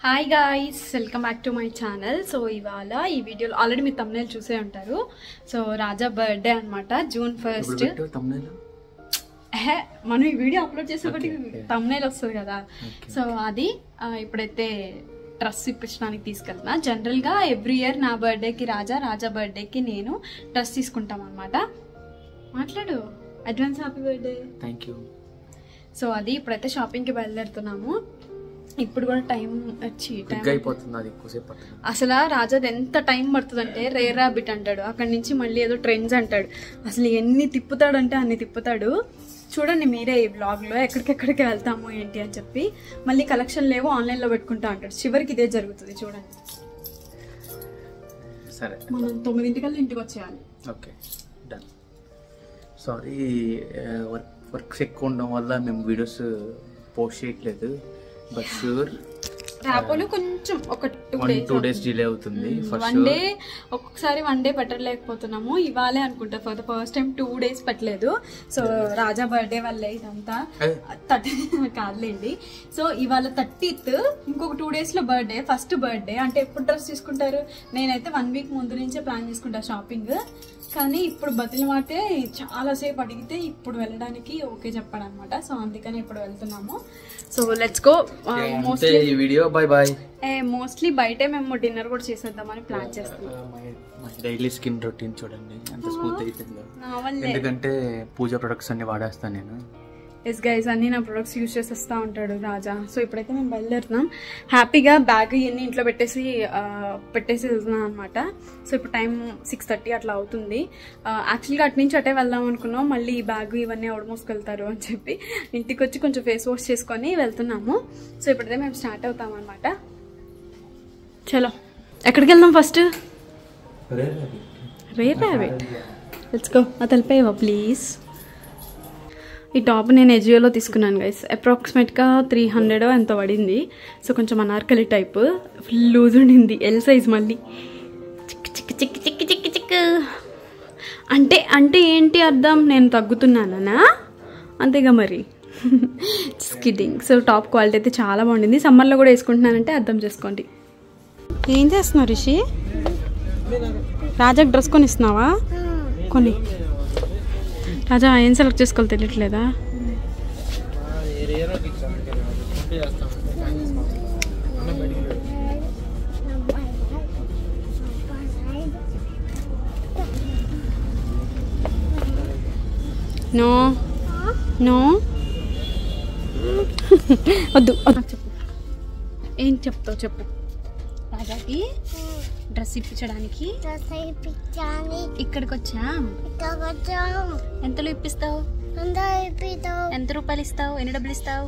Hi guys, welcome back to my channel. So ఇవాళ ఈ వీడియోలో ఆల్రెడీ మీరు తమ్నైల్ చూసే ఉంటారు. సో రాజా బర్త్డే అనమాట, June 1st. మనం ఈ వీడియో అప్లోడ్ చేసేప్పటికి తమ్నైల్ వస్తుంది కదా. సో అది ఇప్పుడైతే డ్రెస్ ఇప్పించడానికి తీసుకెళ్తున్నా. జనరల్గా ఎవ్రీ ఇయర్ నా బర్త్డేకి రాజా బర్త్డేకి నేను డ్రెస్ తీసుకుంటాం అనమాట. మాట్లాడు, advance happy birthday. Thank you. So అది ఇప్పుడైతే షాపింగ్కి బయలుదేరుతున్నాము. ఇప్పుడు కూడా టైం వచ్చి అసలు రాజాది ఎంత టైం పడుతుంది అంటే, రేర్ ర్యాబిట్ అంటాడు, అక్కడి నుంచి మళ్ళీ ఏదో ట్రెండ్స్ అంటాడు. అసలు ఎన్ని తిప్పుతాడంటే అన్ని తిప్పుతాడు. చూడండి మీరే ఈ బ్లాగ్లో ఎక్కడికెక్కడికి వెళ్తాము ఏంటి అని చెప్పి. మళ్ళీ కలెక్షన్ లేవో ఆన్లైన్లో పెట్టుకుంటా అంటాడు. చివరికి ఇదే జరుగుతుంది. చూడండి, సరే మనం 9:00 ఇంటికి వచ్చేయాలి. Okay, done. సారీ, వర్క్స్ ఎక్కువ ఉండడం వల్ల మేము వీడియోస్ పోస్ట్ చేయట్లేదు. బట్ షూర్ రాపోలు కొంచెం ఒక 2 days డిలే అవుతుంది. వన్ డే ఒక్కొక్కసారి 1 day పెట్టలేకపోతున్నాము. ఇవాళే అనుకుంటా for the first time 2 days పెట్టలేదు. సో రాజా బర్త్డే వల్లే ఇదంతా. 30 కాదులేండి. సో ఇవాళ 30th, ఇంకొక 2 days లో బర్త్డే, ఫస్ట్ బర్త్డే. అంటే ఎప్పుడు డ్రెస్ తీసుకుంటారు? నేనైతే 1 week ముందు నుంచే ప్లాన్ చేసుకుంటా షాపింగ్. కానీ ఇప్పుడు బతిలి మాటే చాలాసేపు అడిగితే ఇప్పుడు వెళ్ళడానికి ఓకే చెప్పాడు అనమాట. సో అందుకని ఇప్పుడు వెళ్తున్నాము. So let's go. మోస్ట్లీ బయటే మేము డిన్నర్ కూడా చేసేద్దామని ప్లాన్ చేస్తున్నాం. డైలీ స్కిన్ రొటీన్ చూడండి ఎంత స్మూత్ అయిపోయిందో. ఎందుకంటే పూజ ప్రొడక్ట్స్ అన్ని వాడేస్తాను నేను. ఎస్ గైస్, అన్ని నా ప్రొడక్ట్స్ యూజ్ చేసేస్తూ ఉంటాడు రాజా. సో ఇప్పుడైతే మేము బయలుదేరుతున్నాం. హ్యాపీగా బ్యాగ్ ఇవన్నీ ఇంట్లో పెట్టేసి వెళ్తున్నాం అనమాట. సో ఇప్పుడు టైం 6:30 అట్లా అవుతుంది. యాక్చువల్గా అటు నుంచి అటే వెళ్దాం అనుకున్నాం. మళ్ళీ ఈ బ్యాగ్ ఇవన్నీ ఎవడు మోసుకెళ్తారు అని చెప్పి ఇంటికి వచ్చి కొంచెం ఫేస్ వాష్ చేసుకొని వెళ్తున్నాము. సో ఇప్పుడైతే మేము స్టార్ట్ అవుతాం అనమాట. చలో, ఎక్కడికి వెళ్దాం first? Rare rabbit. Let's go. తలిపేవా ప్లీజ్. ఈ టాప్ నేను ఎజియోలో తీసుకున్నాను గైస్. అప్రాక్సిమేట్గా 300 ఎంతో పడింది. సో కొంచెం అనార్కలి టైప్, ఫుల్ లూజ్ ఉండింది. L size. మళ్ళీ చిక్ చిక్ చిక్ చిక్ చిక్ చిక్ అంటే ఏంటి అర్థం? నేను తగ్గుతున్నానా? అంతేగా మరి. స్కిడ్డింగ్. సో టాప్ క్వాలిటీ అయితే చాలా బాగుండింది. సమ్మర్లో కూడా వేసుకుంటున్నానంటే అర్థం చేసుకోండి. ఏం చేస్తున్నావు రిషి? రాజాకి డ్రెస్ కొనిస్తున్నావా? కొని. రాజా ఏం సెలెక్ట్ చేసుకోవాలి తెలియట్లేదా? నో నో వద్దు. చెప్పు, ఏం చెప్తావు చెప్పు. రాజాకి డ్రెస్ ఇప్పించడానికి ఇక్కడికి వచ్చాం. ఎంతలో ఇప్పిస్తావు? ఎంత రూపాయలు ఇస్తావు? ఎన్ని డబ్బులు ఇస్తావు?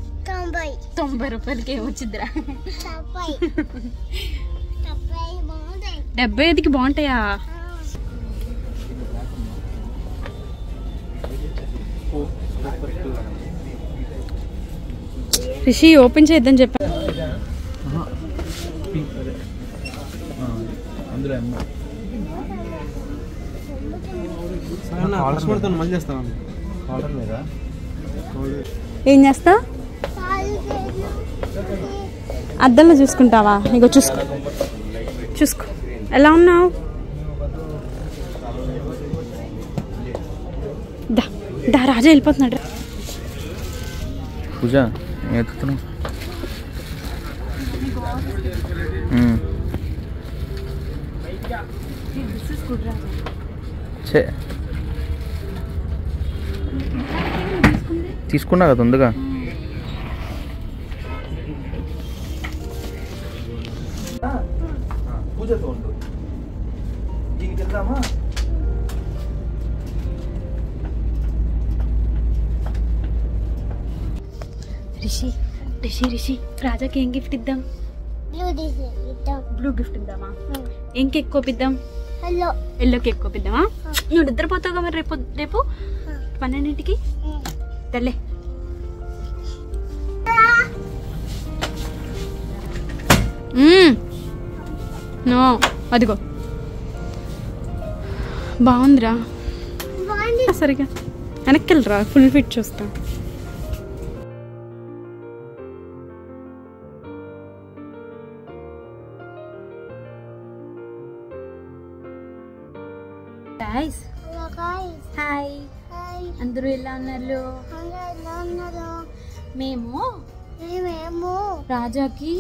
90 రూపాయలకి ఏమొచ్చిద్దిరా? 75కి బాగుంటాయా? రిషి ఓపెన్ చేద్దాం చెప్పా. ఏం చేస్తా? అద్దంలో చూసుకుంటావా? ఇగో చూసుకో ఎలా ఉన్నావు. దా రాజా వెళ్ళిపోతున్నాడు. పూజ ఎత్తుతున్నావు. తీసుకున్నా కదా ఉందిగా. పూజతో ఉండు. దీనికి వెళ్దామా? రిషి రాజాకి ఏం గిఫ్ట్ ఇద్దాం? బ్లూ గిఫ్ట్ ఇద్దామా? ఏం కేక్ కోపిద్దాం? ఎల్లో కేక్ కోపిద్దామా? నువ్వు నిద్రపోతావు మరి రేపు 12ంటికి. తెల్లే. నో, అదిగో బాగుందిరా. సరిగా వెనక్కి వెళ్ళరా, ఫుల్ ఫిట్ చూస్తా. గైస్ హాయ్ అందరూ ఎలా ఉన్నారు? మేము రాజాకి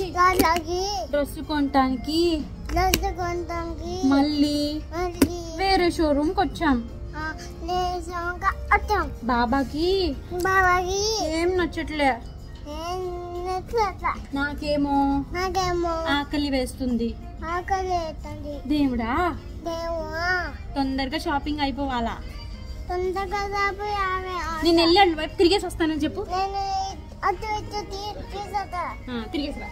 డ్రెస్ కొనటానికి మళ్ళీ వేరే షోరూమ్ కి వచ్చాం. బాబాకి ఏం నచ్చట్లే. నాకేమో ఆకలి వేస్తుంది. దేవుడా తొందరగా షాపింగ్ అయిపోవాలా? నేను వెళ్ళాను వైపు తిరిగేసి వస్తానని చెప్పు. తిరిగేసి రా.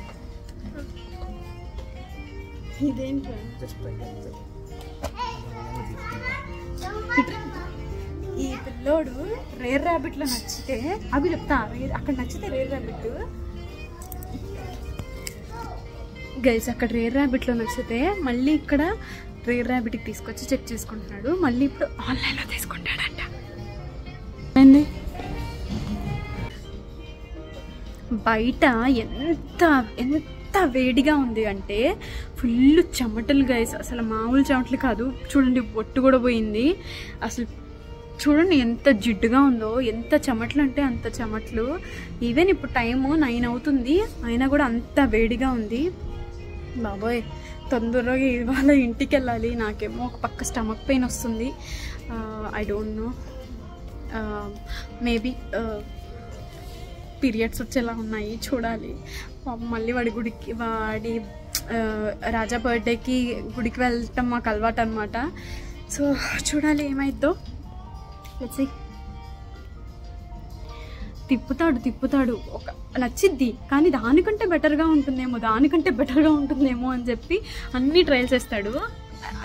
ఇదేంటి ఈ పిల్లోడు రేర్ ర్యాబిట్ లో నచ్చితే అవి చెప్తా. అక్కడ నచ్చితే రేర్ ర్యాబిట్ గైస్, అక్కడ రేర్ ర్యాబిట్ లో నచ్చితే మళ్ళీ ఇక్కడ రేర్ ర్యాబిట్ కి తీసుకొచ్చి చెక్ చేసుకుంటున్నాడు. మళ్ళీ ఇప్పుడు ఆన్లైన్ లో తీసుకుంటాడంట. బయట ఎంత ఎంత వేడిగా ఉంది అంటే ఫుల్ చెమటలు గైస్, అసలు మామూలు చెమటలు కాదు. చూడండి బొట్టు కూడా పోయింది. అసలు చూడండి ఎంత జిడ్డుగా ఉందో, ఎంత చెమటలు అంటే అంత చెమటలు. ఈవెన్ ఇప్పుడు టైము 9 అవుతుంది, అయినా కూడా అంత వేడిగా ఉంది. బాబోయ్ తొందరగా ఇవాళ ఇంటికి వెళ్ళాలి. నాకేమో ఒక పక్క స్టమక్ పెయిన్ వస్తుంది. I don't know, maybe periods వచ్చేలా ఉన్నాయి, చూడాలి. మళ్ళీ వాడి రాజా బర్త్డేకి గుడికి వెళ్ళటం మాకు అలవాటు అనమాట. సో చూడాలి ఏమైద్దో. తిప్పుతాడు ఒక నచ్చిద్ది, కానీ దానికంటే బెటర్గా ఉంటుందేమో అని చెప్పి అన్ని ట్రయల్స్ చేస్తాడు.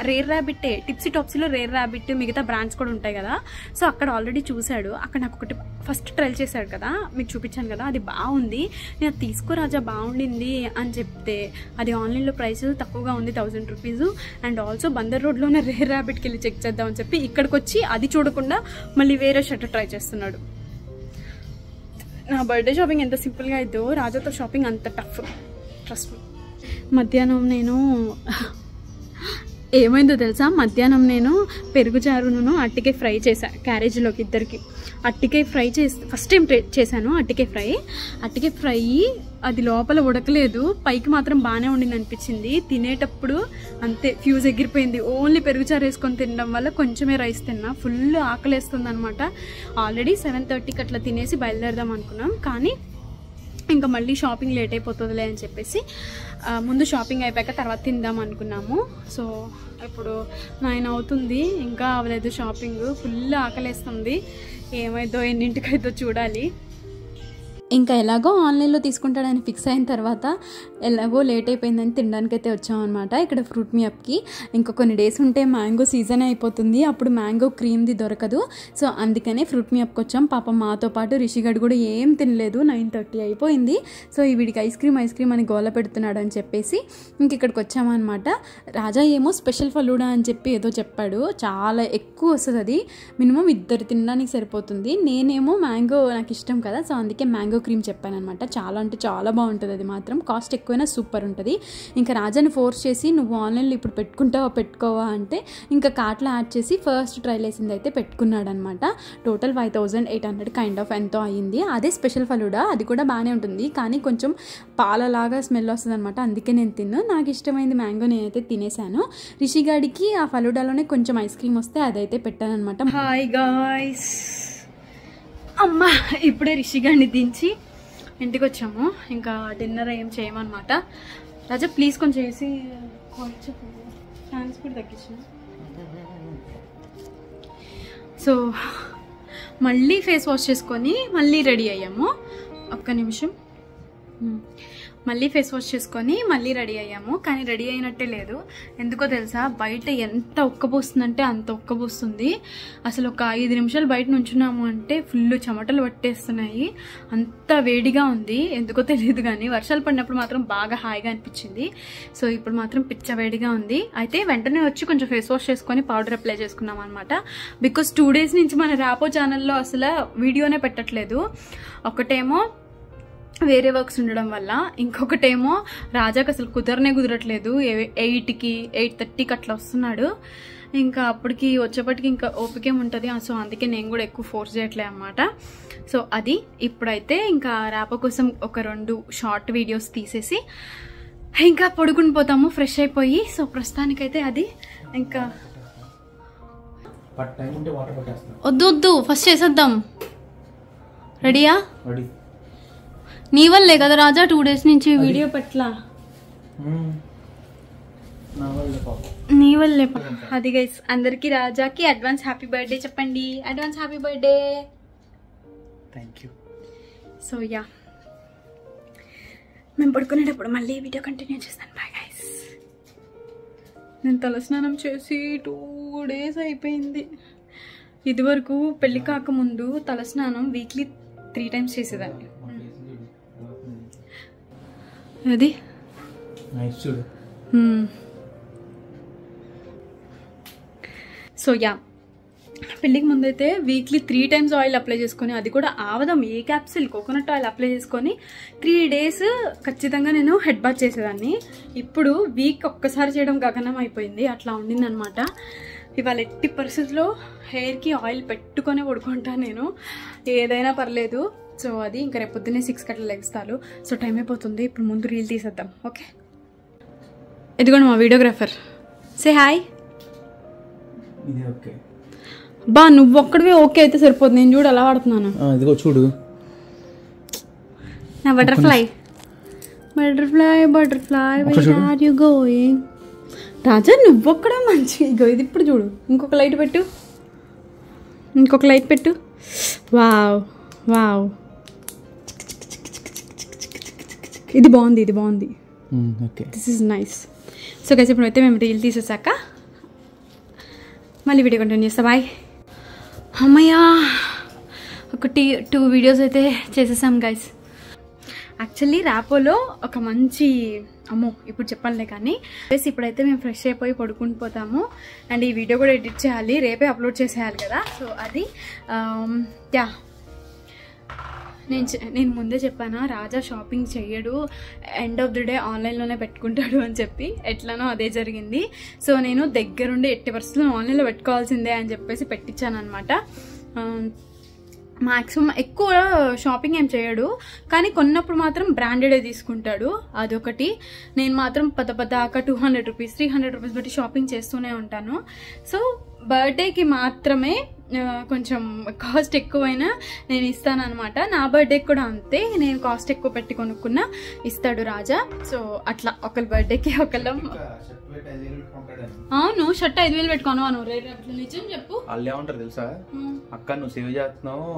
రేర్ ర్యాబిట్టే, టిప్సీ టాప్సీలో రేర్ ర్యాబిట్, మిగతా బ్రాండ్స్ కూడా ఉంటాయి కదా. సో అక్కడ ఆల్రెడీ చూశాడు. అక్కడ నాకు ఒకటి ఫస్ట్ ట్రయల్ చేశాడు కదా, మీకు చూపించాను కదా, అది బాగుంది. నేను అది తీసుకోరాజా బాగుండింది అని చెప్తే అది ఆన్లైన్లో ప్రైస్ తక్కువగా ఉంది, 1000 రూపీస్. అండ్ ఆల్సో బందర్ రోడ్లోనే రేర్ ర్యాబిట్కి వెళ్ళి చెక్ చేద్దామని చెప్పి ఇక్కడికి వచ్చి అది చూడకుండా మళ్ళీ వేరే షర్ట్ ట్రై చేస్తున్నాడు. నా బర్త్డే షాపింగ్ ఎంత సింపుల్గా అయిద్దో రాజాతో షాపింగ్ అంత టఫ్, ట్రస్ట్ మీ. మధ్యాహ్నం నేను ఏమైందో తెలుసా, మధ్యాహ్నం నేను పెరుగుచారును అట్టికాయ ఫ్రై చేశాను క్యారేజీలోకి ఇద్దరికి. అట్టికాయ ఫ్రై ఫస్ట్ టైం చేశాను. అట్టికాయ ఫ్రై అది లోపల ఉడకలేదు, పైకి మాత్రం బాగానే ఉండింది అనిపించింది. తినేటప్పుడు అంతే ఫ్యూజ్ ఎగిరిపోయింది. ఓన్లీ పెరుగుచారు వేసుకొని తినడం వల్ల కొంచెమే రైస్ తిన్నా. ఫుల్ ఆకలేస్తుంది అనమాట. ఆల్రెడీ 7:30కి అట్లా తినేసి బయలుదేరదాం అనుకున్నాం, కానీ ఇంకా మళ్ళీ షాపింగ్ లేట్ అయిపోతుందిలే అని చెప్పేసి ముందు షాపింగ్ అయిపోయాక తర్వాత తిందాం అనుకున్నాము. సో ఇప్పుడు 9 అవుతుంది, ఇంకా అవ్వలేదు షాపింగ్. ఫుల్ ఆకలేస్తుంది. ఏమైందో ఎన్నింటికైతే చూడాలి. ఇంకా ఎలాగో ఆన్లైన్లో తీసుకుంటాడని ఫిక్స్ అయిన తర్వాత ఎలాగో లేట్ అయిపోయిందని తినడానికైతే వచ్చామన్నమాట. ఇక్కడ ఫ్రూట్ మీ అప్కి ఇంకా కొన్ని డేస్ ఉంటే మ్యాంగో సీజన్ అయిపోతుంది, అప్పుడు మ్యాంగో క్రీమ్ది దొరకదు. సో అందుకనే ఫ్రూట్ మీ అప్కి వచ్చాం. పాపం మాతో పాటు రిషిగడ్ కూడా ఏం తినలేదు, 9:30 అయిపోయింది. సో ఈ వీడికి ఐస్ క్రీమ్ అని గోల పెడుతున్నాడు అని చెప్పేసి ఇంక ఇక్కడికి వచ్చామన్నమాట. రాజా ఏమో స్పెషల్ ఫలూడా అని చెప్పి ఏదో చెప్పాడు, చాలా ఎక్కువ వస్తుంది అది, మినిమం 2 తినడానికి సరిపోతుంది. నేనేమో మ్యాంగో నాకు ఇష్టం కదా, సో అందుకే మ్యాంగో క్రీమ్ చెప్పాను అనమాట. చాలా అంటే చాలా బాగుంటుంది, అది మాత్రం కాస్ట్ ఎక్కువైనా సూపర్ ఉంటుంది. ఇంకా రాజాని ఫోర్స్ చేసి నువ్వు ఆన్లైన్లో ఇప్పుడు పెట్టుకోవా అంటే ఇంకా కార్ట్లో యాడ్ చేసి ఫస్ట్ ట్రైల్ వేసింది అయితే పెట్టుకున్నాడు అనమాట. టోటల్ 5800 కైండ్ ఆఫ్ ఎంతో అయ్యింది. అదే స్పెషల్ ఫలూడా, అది కూడా బాగానే ఉంటుంది, కానీ కొంచెం పాలలాగా స్మెల్ వస్తుంది అనమాట. అందుకే నేను నాకు ఇష్టమైంది మ్యాంగో నేనైతే తినేసాను. రిషిగాడికి ఆ ఫలూడాలోనే కొంచెం ఐస్ క్రీమ్ వస్తే అదైతే పెట్టాను అనమాట. హాయ్ గాయ్స్, అమ్మ ఇప్పుడే రిషిగాడిని దించి ఇంటికి వచ్చాము. ఇంకా డిన్నర్ ఏం చేయమన్నమాట. రాజా ప్లీజ్ కొంచెం చేసి కొంచెం ఫ్యాన్స్ కూడా తగ్గించిన. సో మళ్ళీ ఫేస్ వాష్ చేసుకొని మళ్ళీ రెడీ అయ్యాము. ఒక్క నిమిషం. మళ్ళీ ఫేస్ వాష్ చేసుకొని మళ్ళీ రెడీ అయ్యాము, కానీ రెడీ అయినట్టే లేదు. ఎందుకో తెలుసా, బయట ఎంత ఉక్కబోస్తుందంటే అంత ఉక్కబోస్తుంది. అసలు ఒక 5 నిమిషాలు బయట నుంచున్నాము అంటే ఫుల్ చెమటలు పట్టేస్తున్నాయి, అంత వేడిగా ఉంది. ఎందుకో తెలియదు, కానీ వర్షాలు పడినప్పుడు మాత్రం బాగా హాయిగా అనిపించింది. సో ఇప్పుడు మాత్రం పిచ్చ వేడిగా ఉంది. అయితే వెంటనే వచ్చి కొంచెం ఫేస్ వాష్ చేసుకొని పౌడర్ అప్లై చేసుకున్నాం అనమాట. బికాస్ 2 డేస్ నుంచి మన ర్యాపో ఛానల్లో అసలు వీడియోనే పెట్టట్లేదు. ఒకటేమో వేరే వర్క్స్ ఉండడం వల్ల. ఇంకొకటేమో రాజాకి అసలు కుదరట్లేదు. 8కి 8:30కి అట్లా వస్తున్నాడు. ఇంకా అప్పటికి వచ్చేప్పటికి ఇంకా ఓపికేం ఉంటుంది. సో అందుకే నేను కూడా ఎక్కువ ఫోర్స్ చేయట్లే అన్నమాట. సో అది ఇప్పుడైతే ఇంకా ర్యాపో కోసం ఒక 2 షార్ట్ వీడియోస్ తీసేసి ఇంకా పడుకుని పోతాము ఫ్రెష్ అయిపోయి. సో ప్రస్తుతానికైతే అది ఇంకా వద్దు ఫస్ట్ చేసేద్దాం. రెడీయా? నీ వల్లే కదా రాజా 2 days నుంచి వీడియో పెట్టలా. నీ వల్లే. అది గైస్ అందరికి రాజాకి అడ్వాన్స్ హ్యాపీ బర్త్డే చెప్పండి. Advance happy birthday. Thank you. So yeah మేము పడుకునేటప్పుడు మళ్ళీ వీడియో కంటిన్యూ చేస్తాను. Bye guys. నేను తలస్నానం చేసి 2 days అయిపోయింది. ఇదివరకు పెళ్లి కాకముందు తలస్నానం వీక్లీ 3 times చేసేదాన్ని. అది సో యా పెళ్ళికి ముందైతే వీక్లీ 3 times ఆయిల్ అప్లై చేసుకొని, అది కూడా ఆవదం ఏ క్యాప్సిల్ కోకోనట్ ఆయిల్ అప్లై చేసుకొని 3 days ఖచ్చితంగా నేను హెడ్ బాత్ చేసేదాన్ని. ఇప్పుడు వీక్ ఒక్కసారి చేయడం గగనం అయిపోయింది. అట్లా ఉండింది అనమాట. ఇవాళ ఎట్టి పరిస్థితుల్లో హెయిర్కి ఆయిల్ పెట్టుకొని పడుకుంటా నేను, ఏదైనా పర్లేదు. సో అది ఇంకా రేపు పొద్దున్నే 6 గంటలు లెగుస్తాను. సో టైం అయిపోతుంది. ఇప్పుడు ముందు రీల్ తీసేద్దాం. ఓకే, ఇదిగోండి మా వీడియోగ్రాఫర్. Say hi. బా నువ్వు ఒక్కడివే ఓకే అయితే సరిపోతుంది. నేను చూడు అలా వాడుతున్నాను. ఇదిగో చూడు నా butterfly. Where are you going? Raja నువ్వు ఒక్కడ మంచి. ఇగో ఇది ఇప్పుడు చూడు. ఇంకొక లైట్ పెట్టు. వావ్ వావ్, ఇది బాగుంది. This is nice. So guys ఇప్పుడైతే మేము రీల్ తీసేసాక మళ్ళీ వీడియో కంటిన్యూ చేస్తా. బాయ్. అమ్మయ్యా 2 వీడియోస్ అయితే చేసేసాం గైస్. యాక్చువల్లీ ర్యాపోలో ఒక మంచి అమ్మో ఇప్పుడు చెప్పాలే కానీ ఇప్పుడైతే మేము ఫ్రెష్ అయిపోయి పడుకుని పోతాము. అండ్ ఈ వీడియో కూడా ఎడిట్ చేయాలి, రేపే అప్లోడ్ చేసేయాలి కదా. సో అది యా నేను ముందే చెప్పానా రాజా షాపింగ్ చెయ్యడు, ఎండ్ ఆఫ్ ది డే ఆన్లైన్లోనే పెట్టుకుంటాడు అని చెప్పి. ఎట్లనో అదే జరిగింది. సో నేను దగ్గరుండి 80% ఆన్లైన్లో పెట్టుకోవాల్సిందే అని చెప్పేసి పెట్టించాను అనమాట. మ్యాక్సిమం ఎక్కువ షాపింగ్ ఏం చేయడు, కానీ కొన్నప్పుడు మాత్రం బ్రాండెడే తీసుకుంటాడు. అదొకటి. నేను మాత్రం పదాక 200 రూపీస్ 300 రూపీస్ బట్టి షాపింగ్ చేస్తూనే ఉంటాను. సో బర్త్డేకి మాత్రమే కొంచెం కాస్ట్ ఎక్కువైనా నేను ఇస్తాను అనమాట. నా బర్త్డేకి కూడా అంతే, నేను కాస్ట్ ఎక్కువ పెట్టి కొనుక్కున్నా ఇస్తాడు రాజా. సో అట్లా ఒకరి బర్త్డేకి ఒకళ్ళం. అవును, షర్ట్ 5,000 పెట్టుకోను. నిజం చెప్పు. వాళ్ళు ఏమంటారు తెలుసా, అక్క నువ్వు సేవ్ చేస్తున్నావు.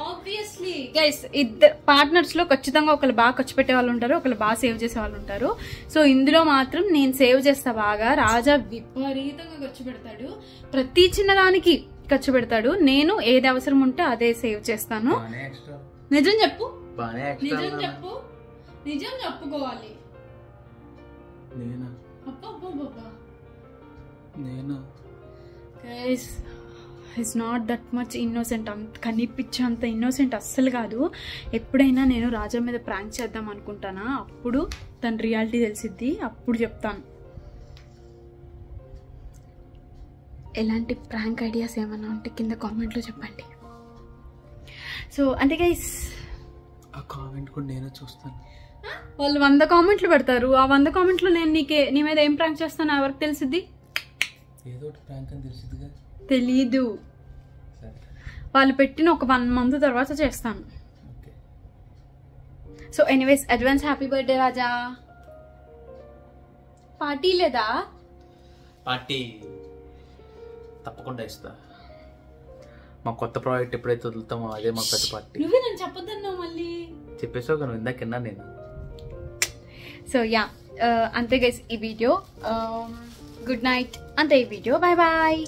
ఆబ్వియస్లీ గైస్, ఇద్దరు పార్ట్నర్స్ లో ఖచ్చితంగా ఒకళ్ళు బాగా ఖర్చు పెట్టే వాళ్ళు ఉంటారు, ఒకళ్ళు బాగా సేవ్ చేసే వాళ్ళు ఉంటారు. సో ఇందులో మాత్రం నేను సేవ్ చేస్తా బాగా. రాజా విపరీతంగా ఖర్చు పెడతాడు, ప్రతి చిన్నదానికి ఖర్చు పెడతాడు. నేను ఏది అవసరం ఉంటే అదే సేవ్ చేస్తాను. నిజం చెప్పు, నిజం చెప్పుకోవాలి. Guys is not that much innocent. కనిపించేంత ఇన్నోసెంట్ అస్సలు కాదు. ఎప్పుడైనా నేను రాజా మీద ప్రాంక్ చేద్దాం అనుకుంటానా, అప్పుడు తన రియాలిటీ తెలిసిద్ది, అప్పుడు చెప్తాను. ఎలాంటి ప్రాంక్ ఐడియాస్ ఏమన్నా ఉంటే కింద కామెంట్లో చెప్పండి. సో అంటే గైస్ ఆ కామెంట్ కూడా నేను చూస్తాను. వాళ్ళు 100 కామెంట్లు పెడతారు. ఆ 100 కామెంట్లో నేను నీ మీద ఏం ప్రాంక్ చేస్తాను ఎవరికి తెలిసిద్ది? ఏదో ప్రాంక్ అని తెలిసిద్దిగా. తెలీదు. వాళ్ళు పెట్టిన ఒక 1 month తర్వాత చేస్తాను. So anyways advance happy birthday Raja. Party లేదా? పార్టీ తప్పకుండా ఇస్తా. మా కొత్త ప్రాజెక్ట్ ఎప్పుడైతే వదులుతామో అదే మా పెద్ద పార్టీ. నువ్వే నేను చెప్పొద్దన్నావు, మళ్ళీ చెప్పేసావు కదా ఇందాకన్నా నేను. సో యా అంతే గైస్ ఈ వీడియో. గుడ్ నైట్ అంతే ఈ వీడియో. Bye bye.